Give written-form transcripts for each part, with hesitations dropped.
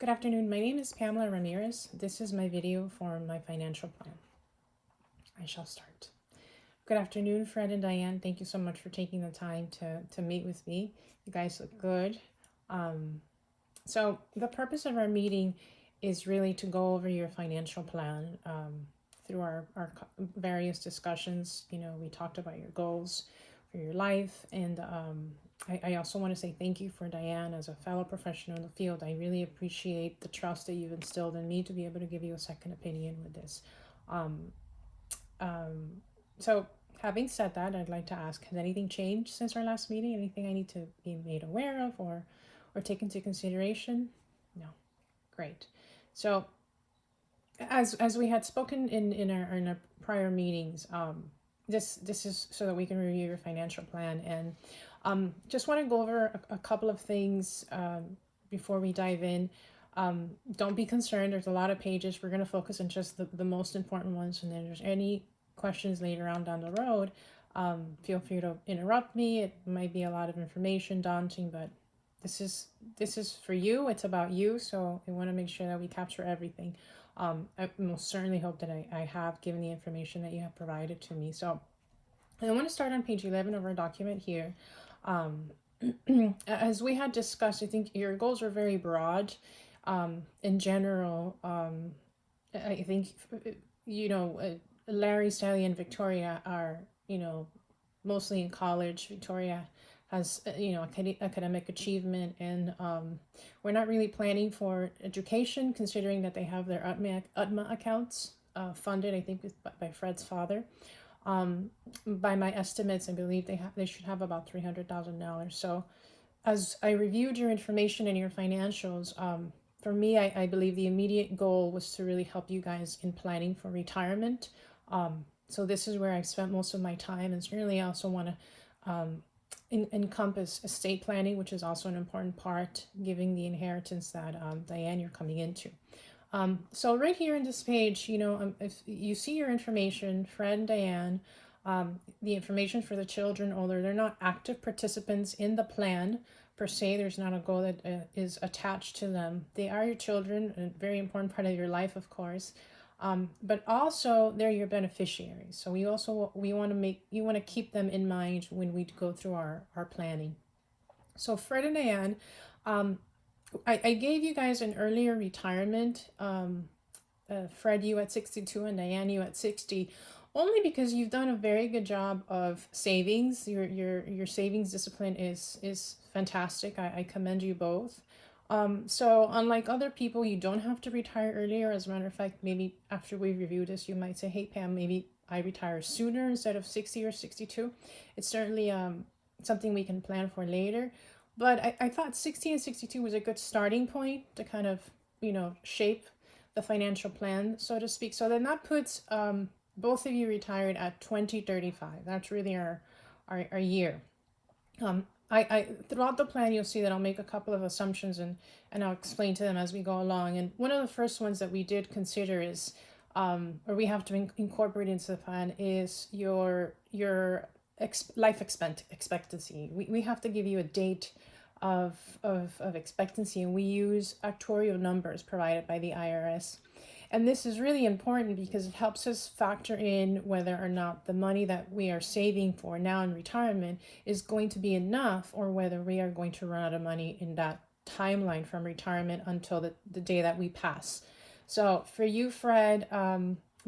Good afternoon. My name is Pamela Ramirez. This is my video for my financial plan. I shall start. Good afternoon, Fred and Diane. Thank you so much for taking the time to meet with me. You guys look good. So the purpose of our meeting is really to go over your financial plan. Through our various discussions, we talked about your goals for your life, and I also want to say thank you for Diane as a fellow professional in the field. I really appreciate the trust that you've instilled in me to be able to give you a second opinion with this. Um, um, so having said that, I'd like to ask, has anything changed since our last meeting? Anything I need to be made aware of or take into consideration? No. Great. So as we had spoken in our prior meetings, this is so that we can review your financial plan, and just want to go over a couple of things before we dive in. Don't be concerned. There's a lot of pages. We're going to focus on just the most important ones, and then if there's any questions later on down the road, feel free to interrupt me. It might be a lot of information, daunting, but this is for you. It's about you, so I want to make sure that we capture everything. I most certainly hope that I have given the information that you have provided to me. So I want to start on page 11 of our document here. As we had discussed, I think your goals are very broad. In general, I think, Larry, Sally, and Victoria are, mostly in college. Victoria has, academic achievement, and we're not really planning for education, considering that they have their UTMA accounts funded, I think, by Fred's father. By my estimates, I believe they should have about $300,000. So, as I reviewed your information and your financials, for me, I believe the immediate goal was to really help you guys in planning for retirement. So this is where I've spent most of my time, and certainly I also want to encompass estate planning, which is also an important part, giving the inheritance that Diane, you're coming into. So right here in this page, if you see your information, Fred and Diane, the information for the children, although they're not active participants in the plan per se, there's not a goal that is attached to them. They are your children, a very important part of your life, of course. But also they're your beneficiaries. So we want to keep them in mind when we go through our planning. So Fred and Diane, I gave you guys an earlier retirement. Fred, you at 62, and Diane, you at 60, only because you've done a very good job of savings. Your savings discipline is fantastic. I commend you both. So unlike other people, you don't have to retire earlier. As a matter of fact, maybe after we review this, you might say, hey, Pam, maybe I retire sooner instead of 60 or 62. It's certainly something we can plan for later. But I thought 60 and 62 was a good starting point to kind of, shape the financial plan, so to speak. So then that puts both of you retired at 2035. That's really our year. I throughout the plan, you'll see that I'll make a couple of assumptions, and I'll explain to them as we go along. And one of the first ones that we did consider is, or we have to incorporate into the plan, is your life expectancy. We have to give you a date of expectancy, and we use actuarial numbers provided by the IRS. And this is really important because it helps us factor in whether or not the money that we are saving for now in retirement is going to be enough, or whether we are going to run out of money in that timeline from retirement until the day that we pass. So for you, Fred,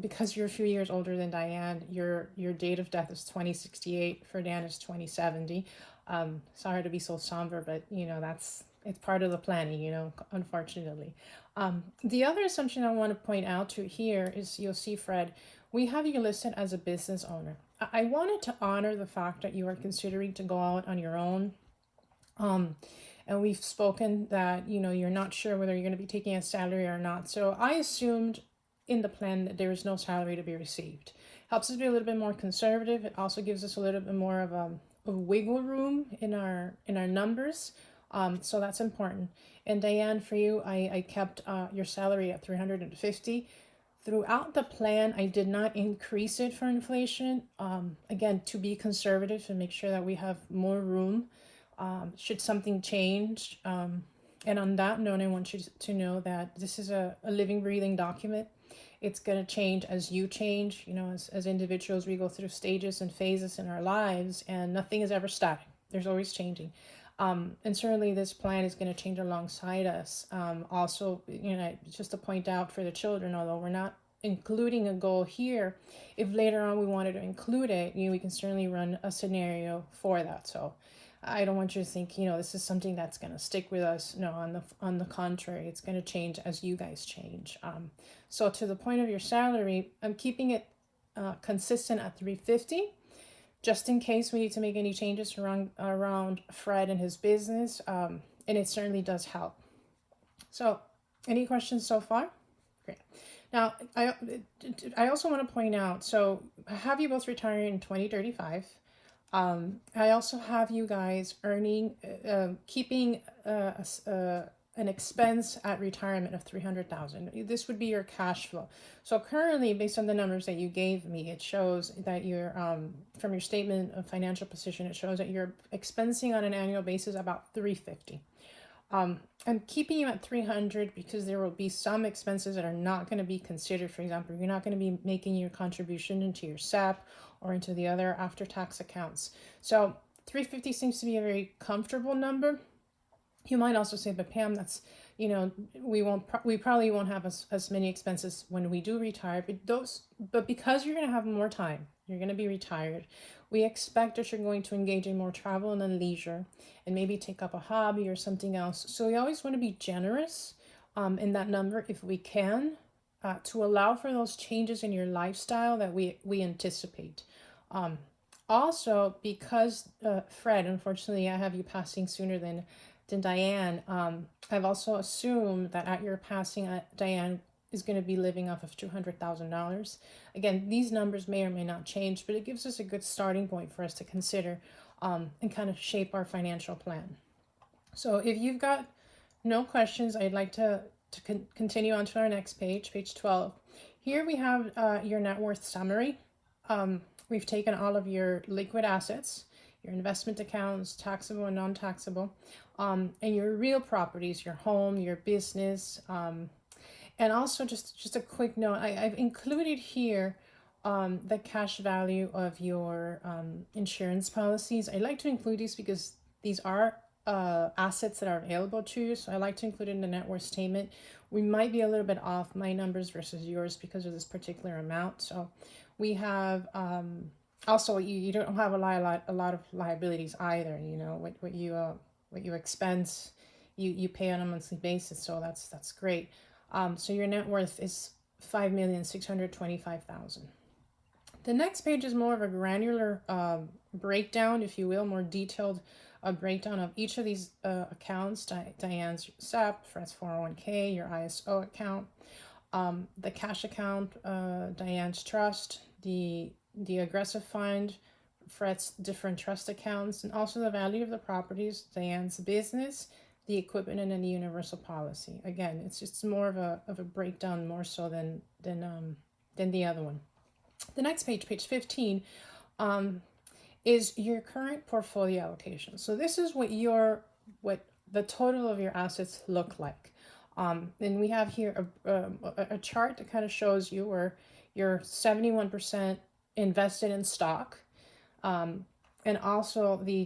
because you're a few years older than Diane, your date of death is 2068. For Dan is 2070. Sorry to be so somber, but it's part of the planning, unfortunately. The other assumption I want to point out to here is, you'll see, Fred, we have you listed as a business owner. I wanted to honor the fact that you are considering to go out on your own. And we've spoken that, you're not sure whether you're going to be taking a salary or not. So I assumed in the plan that there is no salary to be received. Helps us be a little bit more conservative. It also gives us a little bit more of a wiggle room in our numbers. So that's important. And Diane, for you, I kept your salary at $350. Throughout the plan, I did not increase it for inflation. Again, to be conservative and make sure that we have more room should something change. And on that note, I want you to know that this is a living, breathing document. It's going to change as you change. You know, as individuals, we go through stages and phases in our lives, and nothing is ever static. There's always changing. And certainly this plan is going to change alongside us. Also, you know, just to point out for the children, although we're not including a goal here, if later on we wanted to include it, you know, we can certainly run a scenario for that. So I don't want you to think, you know, this is something that's going to stick with us. No, on the contrary, it's going to change as you guys change. So to the point of your salary, I'm keeping it consistent at 350, just in case we need to make any changes around Fred and his business. And it certainly does help. So, any questions so far? Great. Now, I also want to point out, so I have you both retiring in 2035. I also have you guys earning, keeping an expense at retirement of 300,000. This would be your cash flow. So currently, based on the numbers that you gave me, it shows that you're from your statement of financial position, it shows that you're expensing on an annual basis about 350. I'm keeping you at 300 because there will be some expenses that are not going to be considered. For example, you're not going to be making your contribution into your SEP or into the other after-tax accounts. So 350 seems to be a very comfortable number. You might also say, but Pam, that's, you know, we probably won't have as many expenses when we do retire, but because you're going to have more time, you're going to be retired, we expect that you're going to engage in more travel and leisure and maybe take up a hobby or something else. So we always want to be generous in that number if we can, to allow for those changes in your lifestyle that we anticipate. Also, because Fred, unfortunately, I have you passing sooner than Diane, I've also assumed that at your passing, Diane is going to be living off of $200,000. Again, these numbers may or may not change, but it gives us a good starting point for us to consider and kind of shape our financial plan. So if you've got no questions, I'd like to continue on to our next page, page 12. Here we have your net worth summary. We've taken all of your liquid assets, your investment accounts, taxable and non-taxable, and your real properties, your home, your business, and also just a quick note, I've included here the cash value of your insurance policies. I like to include these because these are assets that are available to you. So I like to include it in the net worth statement. We might be a little bit off my numbers versus yours because of this particular amount. So we have also you don't have a lot of liabilities either. You know what you expense, you pay on a monthly basis. So that's great. So your net worth is $5,625,000. The next page is more of a granular breakdown, if you will, more detailed breakdown of each of these accounts. Diane's SEP, Fred's 401k, your ISO account, the cash account, Diane's trust, the aggressive fund, Fred's different trust accounts, and also the value of the properties, Diane's business, the equipment, and then the universal policy. Again, it's just more of a breakdown more so than the other one. The next page, page 15, is your current portfolio allocation. So this is what the total of your assets look like. And we have here a chart that kind of shows you where you're 71% invested in stock. And also the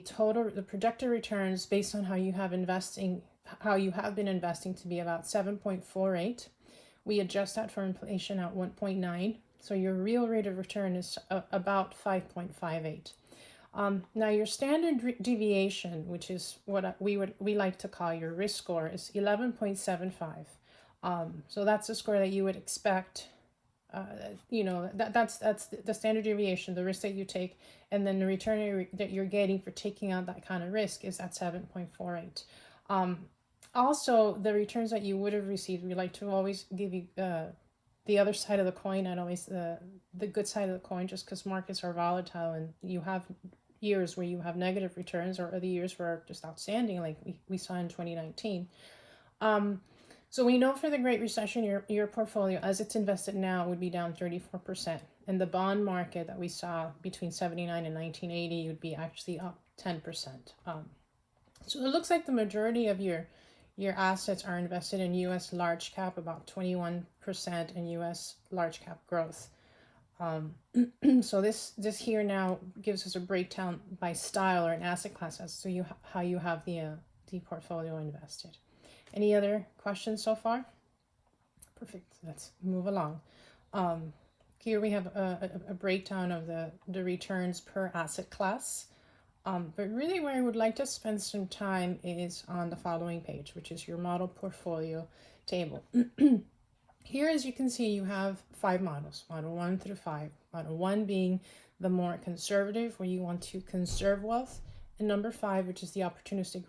projected returns based on how you have been investing to be about 7.48. We adjust that for inflation at 1.9. So your real rate of return is about 5.58. Now your standard deviation, which is what we like to call your risk score, is 11.75. So that's the score that you would expect. That's the standard deviation, the risk that you take, and then the return that you're getting for taking on that kind of risk is at 7.48. Also, the returns that you would have received, we like to always give you the other side of the coin, not always the good side of the coin, just because markets are volatile and you have years where you have negative returns or other years where are just outstanding, like we saw in 2019. So we know for the Great Recession, your portfolio, as it's invested now, would be down 34%. And the bond market that we saw between 79 and 1980 would be actually up 10%. So it looks like the majority of your your assets are invested in US large cap, about 21% in US large cap growth. So this here now gives us a breakdown by style or an asset class as to how you have the portfolio invested. Any other questions so far? Perfect. Let's move along. Here we have a breakdown of the returns per asset class. But really where I would like to spend some time is on the following page, which is your model portfolio table. Here, as you can see, you have 5 models, model 1 through 5. Model 1 being the more conservative, where you want to conserve wealth, and number 5, which is the opportunistic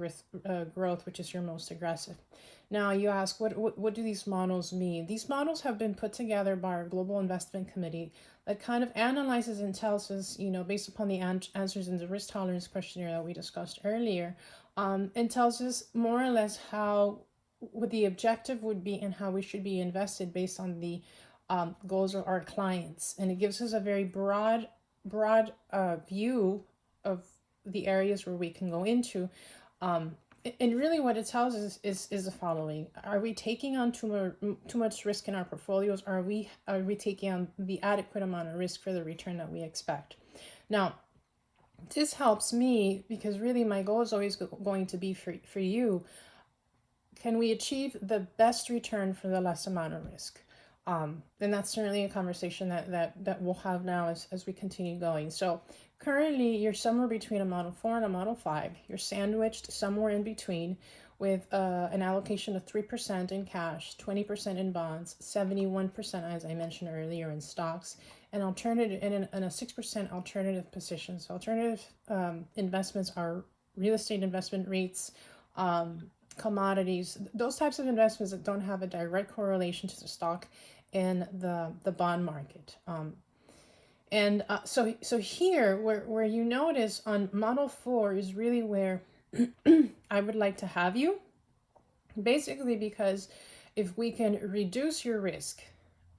growth, which is your most aggressive. Now, you ask, what do these models mean? These models have been put together by our Global Investment Committee that kind of analyzes and tells us, based upon the answers in the risk tolerance questionnaire that we discussed earlier, and tells us more or less what the objective would be and how we should be invested based on the goals of our clients. And it gives us a very broad view of the areas where we can go into. And really what it tells us is the following. Are we taking on too much risk in our portfolios? Are we taking on the adequate amount of risk for the return that we expect? Now, this helps me because really my goal is always going to be for you. Can we achieve the best return for the less amount of risk? And that's certainly a conversation that we'll have now as we continue going. So currently you're somewhere between a model 4 and a model 5. You're sandwiched somewhere in between with an allocation of 3% in cash, 20% in bonds, 71%, as I mentioned earlier, in stocks, and alternative and a 6% alternative position. So alternative investments are real estate investment REITs, commodities, those types of investments that don't have a direct correlation to the stock and the bond market. So here where you notice on model 4 is really where I would like to have you, basically because if we can reduce your risk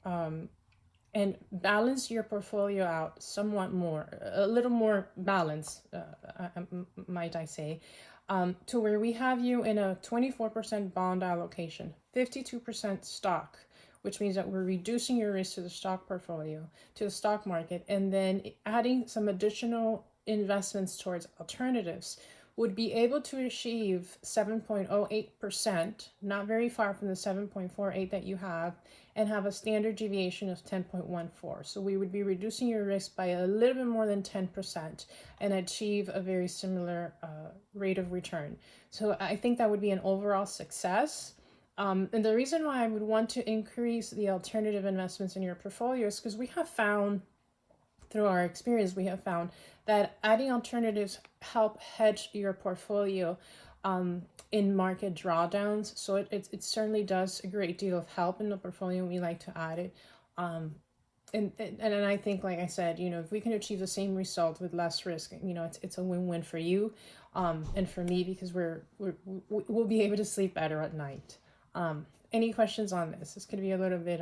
and balance your portfolio out somewhat more, a little more balance, might I say, to where we have you in a 24% bond allocation, 52% stock, which means that we're reducing your risk to the stock portfolio, to the stock market, and then adding some additional investments towards alternatives, would be able to achieve 7.08%, not very far from the 7.48 that you have, and have a standard deviation of 10.14. So we would be reducing your risk by a little bit more than 10% and achieve a very similar rate of return. So I think that would be an overall success. And the reason why I would want to increase the alternative investments in your portfolio is because we have found, through our experience, we have found that adding alternatives help hedge your portfolio in market drawdowns. So it certainly does a great deal of help in the portfolio. We like to add it. And I think, like I said, if we can achieve the same result with less risk, it's a win-win for you and for me, because we'll be able to sleep better at night. Any questions on this? This could be a little bit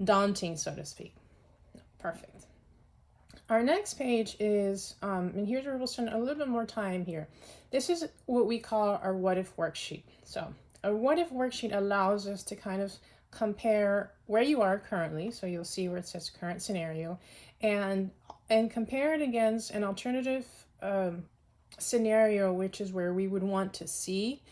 daunting, so to speak. Perfect. Our next page is, and here's where we'll spend a little bit more time here. This is what we call our what if worksheet. So a what if worksheet allows us to kind of compare where you are currently. So you'll see where it says current scenario, and compare it against an alternative scenario, which is where we would want to see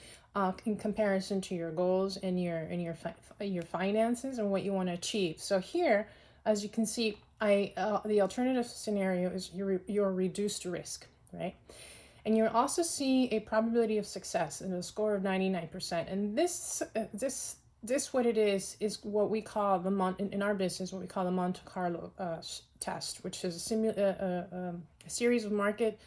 in comparison to your goals and your finances and what you want to achieve. So here, as you can see, the alternative scenario is your reduced risk, right? And you'll also see a probability of success and a score of 99%. And this what it is what we call in our business, what we call the Monte Carlo test, which is a series of market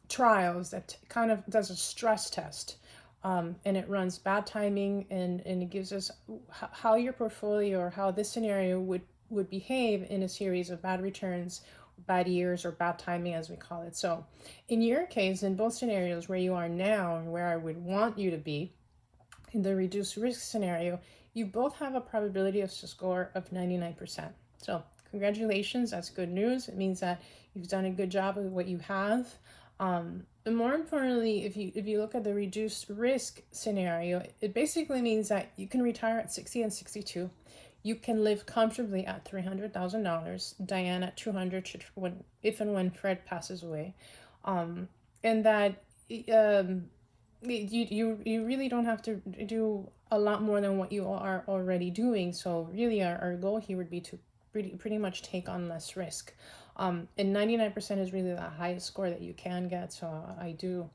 trials that kind of does a stress test. And it runs bad timing and it gives us how your portfolio or how this scenario would behave in a series of bad returns, bad years, or bad timing, as we call it. So in your case, in both scenarios, where you are now and where I would want you to be, in the reduced risk scenario, you both have a probability of score of 99%. So congratulations, that's good news. It means that you've done a good job with what you have. But more importantly, if you look at the reduced risk scenario, it basically means that you can retire at 60 and 62. You can live comfortably at $300,000. Diane at 200 should, when if and when Fred passes away, and that um, you really don't have to do a lot more than what you are already doing. So really, our goal here would be to pretty much take on less risk. And 99% is really the highest score that you can get. So I do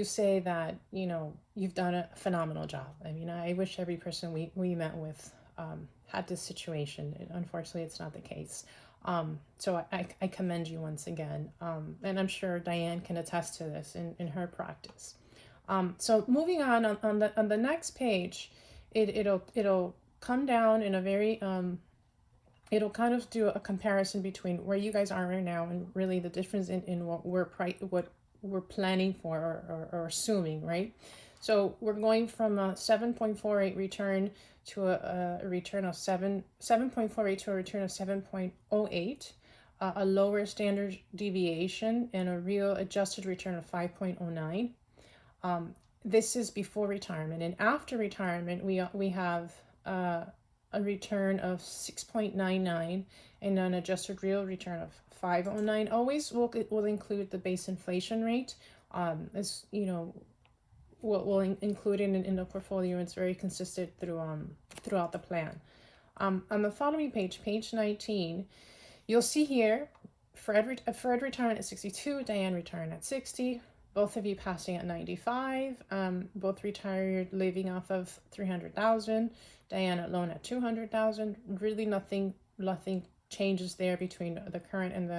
say that, you know, you've done a phenomenal job. I mean, I wish every person we met with had this situation. Unfortunately, it's not the case. So I commend you once again. And I'm sure Diane can attest to this in her practice. So moving on the next page, it'll come down in a very it'll kind of do a comparison between where you guys are right now and really the difference in what we're planning for or assuming, right? So we're going from a 7.48 return to a return of 7.48 to a return of 7.08, a lower standard deviation, and a real adjusted return of 5.09. This is before retirement, and after retirement, we have a return of 6.99 and an adjusted real return of 509. Always will include the base inflation rate. As you know, we'll include it in the portfolio. It's very consistent throughout the plan. On the following page, page 19, you'll see here Fred retiring at 62, Diane retiring at 60. Both of you passing at 95. Both retired living off of 300,000. Diana alone at 200,000. Really nothing changes there between the current and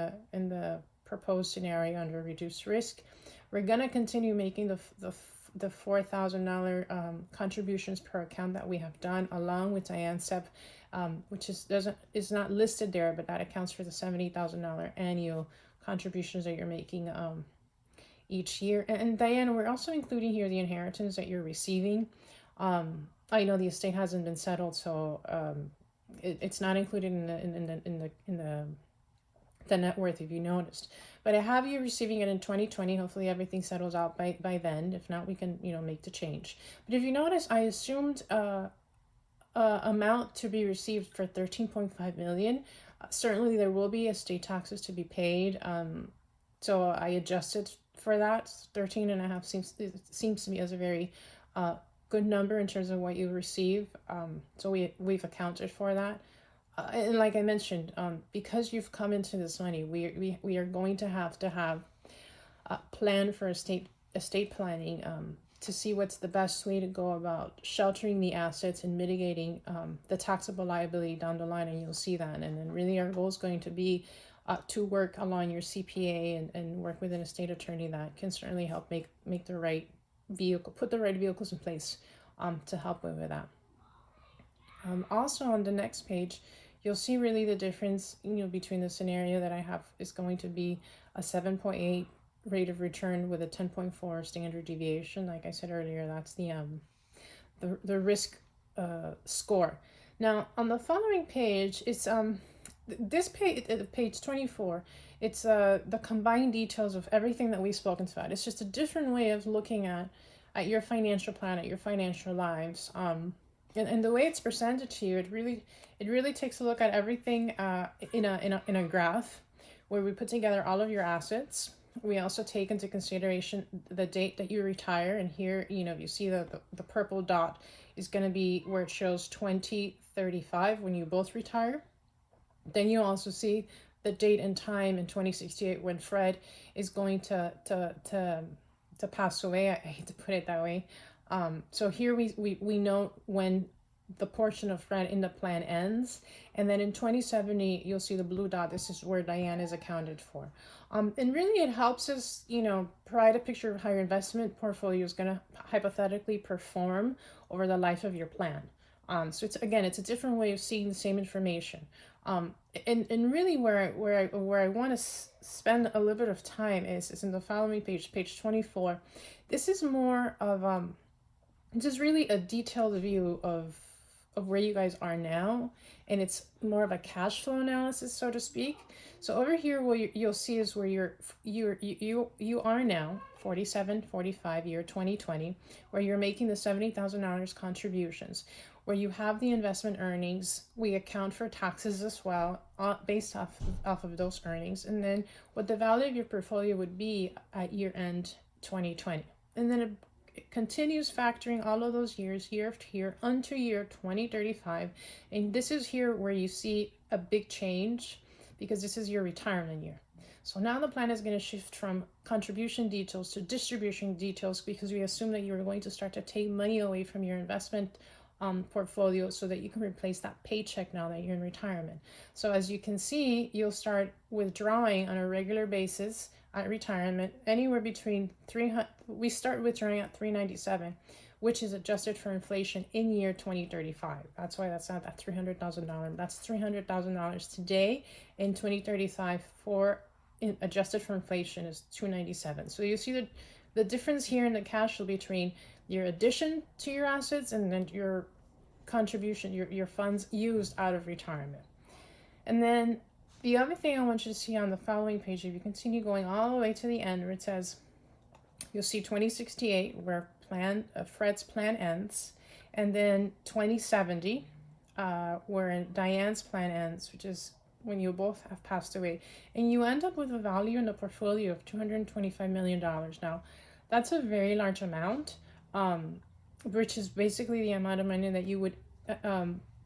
the proposed scenario under reduced risk. We're gonna continue making the $4,000 contributions per account that we have done, along with Diane SEP, which is not listed there, but that accounts for the $70,000 annual contributions that you're making each year. And Diana, we're also including here the inheritance that you're receiving. I know the estate hasn't been settled, so it's not included in the net worth, if you noticed. But I have you receiving it in 2020. Hopefully everything settles out by then. If not, we can make the change. But if you notice, I assumed amount to be received for 13.5 million. Certainly there will be estate taxes to be paid. So I adjusted for that. 13.5 seems to me as a very good number in terms of what you receive. So we've accounted for that. And like I mentioned, because you've come into this money, we are going to have a plan for estate planning to see what's the best way to go about sheltering the assets and mitigating the taxable liability down the line. And you'll see that. And then really our goal is going to be to work along your CPA and work with an estate attorney that can certainly help make the right vehicle, put the right vehicles in place to help with that. Also on the next page, you'll see really the difference between the scenario that I have is going to be a 7.8 rate of return with a 10.4 standard deviation. Like I said earlier, that's the risk score. Now on the following page, it's this page 24, it's the combined details of everything that we've spoken about. It's just a different way of looking at your financial plan, at your financial lives. And the way it's presented to you, it really takes a look at everything in a graph where we put together all of your assets. We also take into consideration the date that you retire, and here you see the purple dot is going to be where it shows 2035 when you both retire. Then you also see the date and time in 2068 when Fred is going to pass away. I hate to put it that way. So here we know when the portion of Fred in the plan ends, and then in 2070 you'll see the blue dot. This is where Diane is accounted for. And really it helps us provide a picture of how your investment portfolio is going to hypothetically perform over the life of your plan. So it's a different way of seeing the same information. And really where I want to spend a little bit of time is in the following page 24. This is more of this is really a detailed view of of where you guys are now, and it's more of a cash flow analysis, so to speak. So over here, what you'll see is where you are now, 47, 45 year 2020, where you're making the $70,000 contributions, where you have the investment earnings. We account for taxes as well, based off of those earnings, and then what the value of your portfolio would be at year end 2020, and then it continues factoring all of those years, year after year, unto year 2035. And this is here where you see a big change, because this is your retirement year. So now the plan is going to shift from contribution details to distribution details, because we assume that you're going to start to take money away from your investment portfolio so that you can replace that paycheck now that you're in retirement. So as you can see, you'll start withdrawing on a regular basis at retirement anywhere between 300. We start withdrawing at 397, which is adjusted for inflation in year 2035. That's why that's not that $300,000. That's $300,000 today. In 2035, adjusted for inflation, is 297. So you see the difference here in the cash flow between your addition to your assets and then your contribution, your funds used out of retirement. And then the other thing I want you to see on the following page, if you continue going all the way to the end, where it says, you'll see 2068, where Fred's plan ends, and then 2070, where Diane's plan ends, which is when you both have passed away, and you end up with a value in the portfolio of $225 million. Now, that's a very large amount, which is basically the amount of money that you would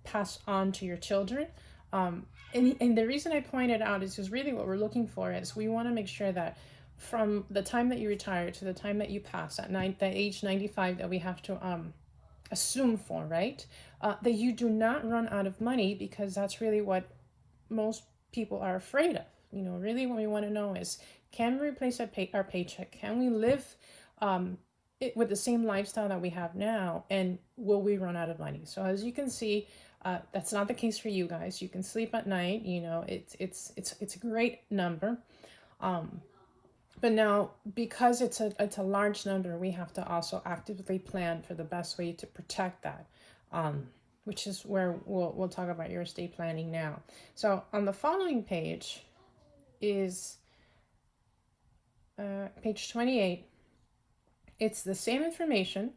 pass on to your children. And the reason I point it out is because really what we're looking for is we want to make sure that from the time that you retire to the time that you pass at age 95, that we have to assume for, right? That you do not run out of money, because that's really what most people are afraid of. Really what we want to know is, can we replace our paycheck? Can we live with the same lifestyle that we have now, and will we run out of money? So as you can see, that's not the case for you guys. You can sleep at night. It's a great number. But now, because it's a large number, we have to also actively plan for the best way to protect that, which is where we'll talk about your estate planning now. So on the following page is page 28. It's the same information,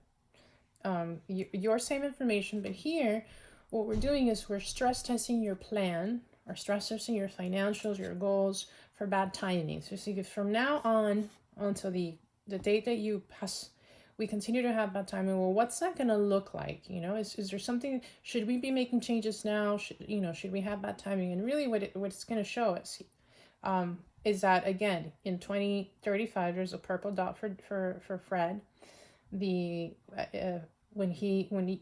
your same information, but here what we're doing is we're stress testing your plan, or stress testing your financials, your goals for bad timing. So see, from now on until the date that you pass, we continue to have bad timing. Well, what's that going to look like? Is there something, should we be making changes now? Should we have bad timing? And really what it's going to show us is that, again, in 2035, there's a purple dot for Fred. When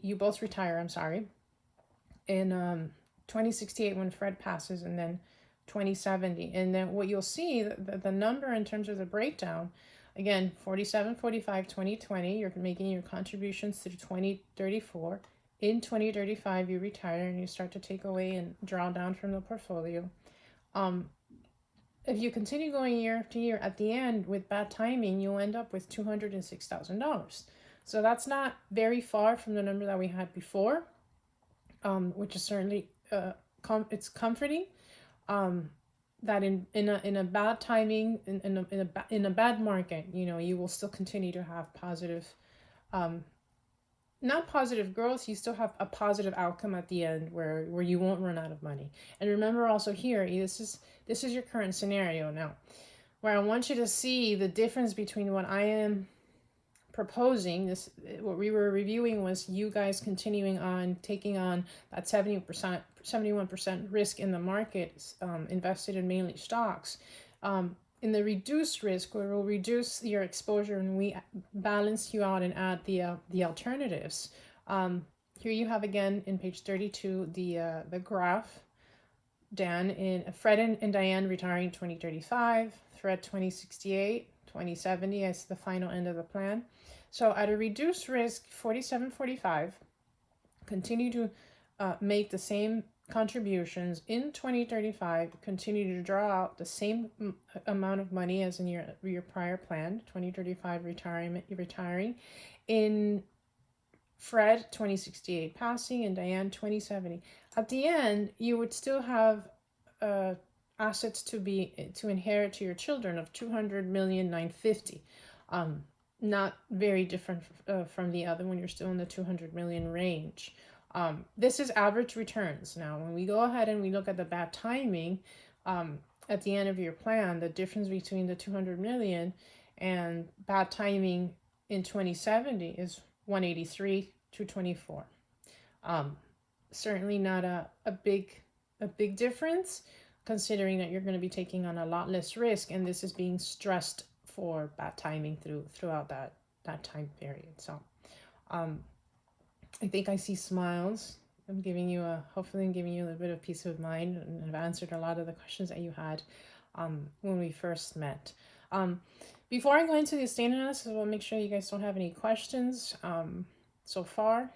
you both retire, I'm sorry, in 2068 when Fred passes, and then 2070. And then what you'll see, the number in terms of the breakdown, again, 47, 45, 2020, you're making your contributions through 2034. In 2035, you retire and you start to take away and draw down from the portfolio. If you continue going year after year, at the end, with bad timing, you'll end up with $206,000. So that's not very far from the number that we had before, which is certainly it's comforting. That in a bad timing, in a bad market, you will still continue to have positive, not positive growth. You still have a positive outcome at the end where you won't run out of money. And remember also here, this is your current scenario now, where I want you to see the difference between what I am proposing. What we were reviewing was you guys continuing on taking on that 71% risk in the market, invested in mainly stocks. In the reduced risk, where we'll reduce your exposure and we balance you out and add the alternatives. Here you have, again, in page 32, the graph. Fred and Diane retiring 2035, Fred 2068, 2070 as the final end of the plan. So at a reduced risk, 47-45, continue to make the same contributions. In 2035, continue to draw out the same amount of money as in your prior plan, 2035 retiring. In Fred 2068 passing, and Diane 2070. At the end, you would still have uh, assets to inherit to your children of 200,950,000. Not very different from the other one. You're still in the 200 million range. This is average returns. Now, when we go ahead and we look at the bad timing, at the end of your plan, the difference between the 200 million and bad timing in 2070 is 183 to 24. Certainly not a big difference, considering that you're going to be taking on a lot less risk, and this is being stressed for bad timing throughout that time period. So I think I see smiles. Hopefully I'm giving you a little bit of peace of mind, and I've answered a lot of the questions that you had when we first met. Before I go into the estate analysis, I will make sure you guys don't have any questions so far.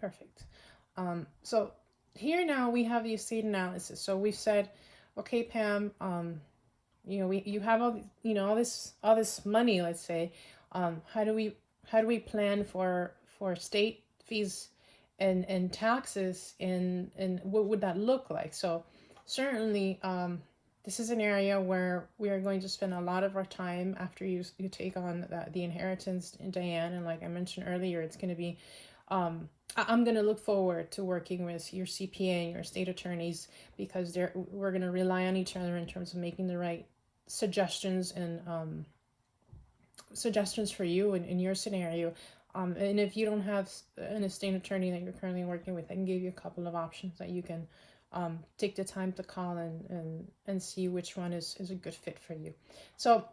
Perfect. So here now we have the estate analysis. So we've said, okay, Pam, you have all this money, let's say. How do we plan for state fees and taxes, and what would that look like? So certainly this is an area where we are going to spend a lot of our time after you take on the inheritance, Diane. And like I mentioned earlier, it's going to be I'm going to look forward to working with your CPA and your state attorneys, because we're going to rely on each other in terms of making the right suggestions and suggestions for you in your scenario. And if you don't have an estate attorney that you're currently working with, I can give you a couple of options that you can take the time to call and see which one is a good fit for you. So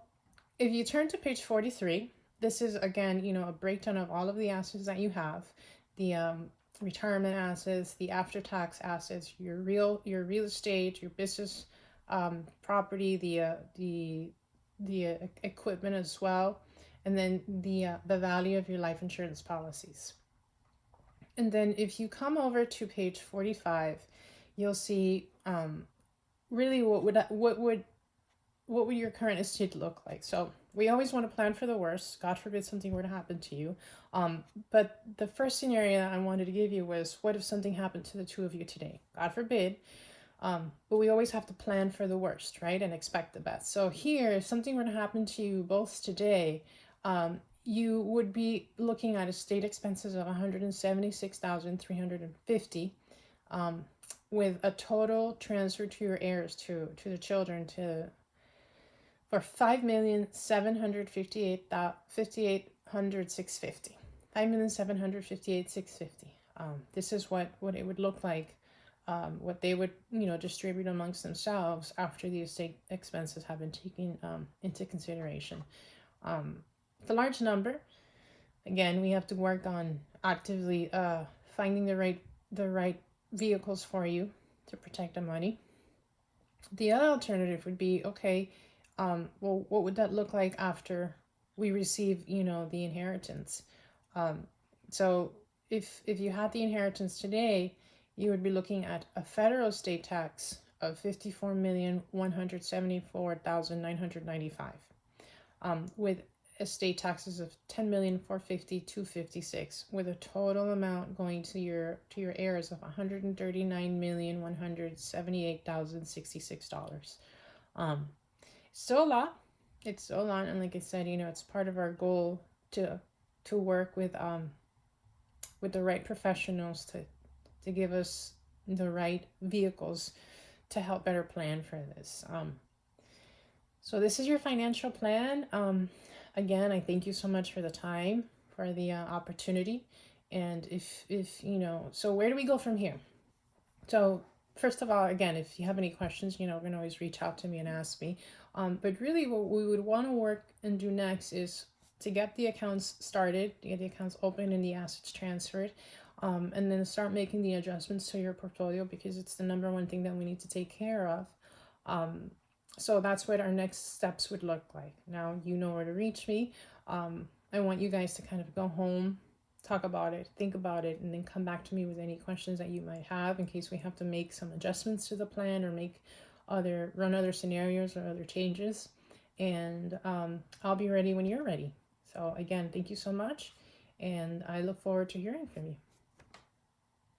if you turn to page 43, this is again, a breakdown of all of the assets that you have, the retirement assets, the after-tax assets, your real estate, your business property, the equipment as well, and then the value of your life insurance policies. And then if you come over to page 45, you'll see really what would your current estate look like. So we always want to plan for the worst. God forbid something were to happen to you. But the first scenario I wanted to give you was, what if something happened to the two of you today? God forbid. But we always have to plan for the worst, right? And expect the best. So here, if something were to happen to you both today, you would be looking at estate expenses of $176,350, with a total transfer to your heirs, to the children, for $5,758,650. $5,758,650. This is what it would look like, what they would distribute amongst themselves after the estate expenses have been taken into consideration. It's a large number. Again, we have to work on actively finding the right vehicles for you to protect the money. The other alternative would be, okay, well, what would that look like after we receive, the inheritance? So if you had the inheritance today, you would be looking at a federal estate tax of $54,174,995, with estate taxes of $10,450,256, with a total amount going to your heirs of $139,178,066. Still a lot. It's still a lot, and like I said, it's part of our goal to work with the right professionals to give us the right vehicles to help better plan for this. So this is your financial plan. Again, I thank you so much for the time, for the opportunity. And if so where do we go from here? So first of all, again, if you have any questions, you can always reach out to me and ask me. But really what we would want to work and do next is to get the accounts started, to get the accounts open and the assets transferred, and then start making the adjustments to your portfolio, because it's the number one thing that we need to take care of. So that's what our next steps would look like. Now you know where to reach me. I want you guys to kind of go home, talk about it, think about it, and then come back to me with any questions that you might have, in case we have to make some adjustments to the plan or run other scenarios or other changes. And I'll be ready when you're ready. So again, thank you so much. And I look forward to hearing from you.